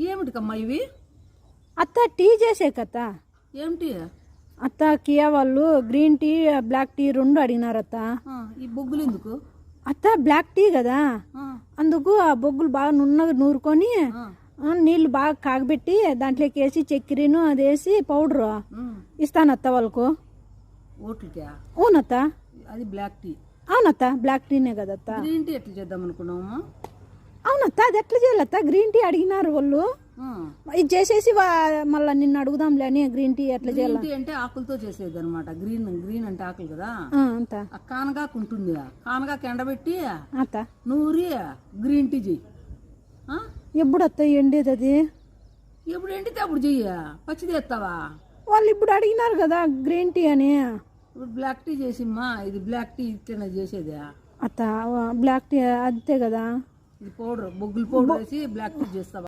ఏమిటికమ్మా ఇవి? అత్త టీ చేసే కథ. ఏమిటి అత్త కియా వాళ్ళు గ్రీన్ టీ బ్లాక్ టీ రెండు అడిగినారు అత్త. ఈ బొగ్గులు ఎందుకు? అత్త బ్లాక్ టీ కదా, అందుకు ఆ బొగ్గులు బాగా నున్నగా నూరుకొని నీళ్లు బాగా కాగబెట్టి దాంట్లోకి వేసి చక్కెరను అది వేసి పౌడరు ఇస్తాను అత్త వాళ్ళకు. ఓట్లకా? అవునత్త. అది బ్లాక్ టీ. అవునత్త, బ్లాక్ టీనే కదా అత్త. గ్రీన్ టీ ఎట్లా చేద్దాం అనుకున్నావమ్మా? అవునత్త, అది ఎట్లా చేయాలత్త? గ్రీన్ టీ అడిగినారు వాళ్ళు, ఇది చేసేసి మళ్ళీ నిన్ను అడుగుదాంలే అని. గ్రీన్ టీ ఎట్లా చేయాలి? గ్రీన్ టీ అంటే ఆకులతో చేసేది అనమాట. గ్రీన్ గ్రీన్ అంటే ఆకులు కదా. అంత కానగాకు ఉంటుంది, కానగాకు ఎండబెట్టి అత్త నూరి గ్రీన్ టీ చెయ్యి. ఎప్పుడు అత్త ఎండేది అది? ఎప్పుడు ఎండితే అప్పుడు చెయ్యి. పచ్చిది ఎత్తావా? వాళ్ళు ఇప్పుడు అడిగినారు కదా గ్రీన్ టీ అని. ఇప్పుడు బ్లాక్ టీ చేసిమ్మా. ఇది బ్లాక్ టీ ఇట్లా చేసేది అత్త. బ్లాక్ టీ అంతే కదా, ఇది పౌడర్, బొగ్గుల పౌడర్ వేసి బ్లాక్ టీ చేస్తావా?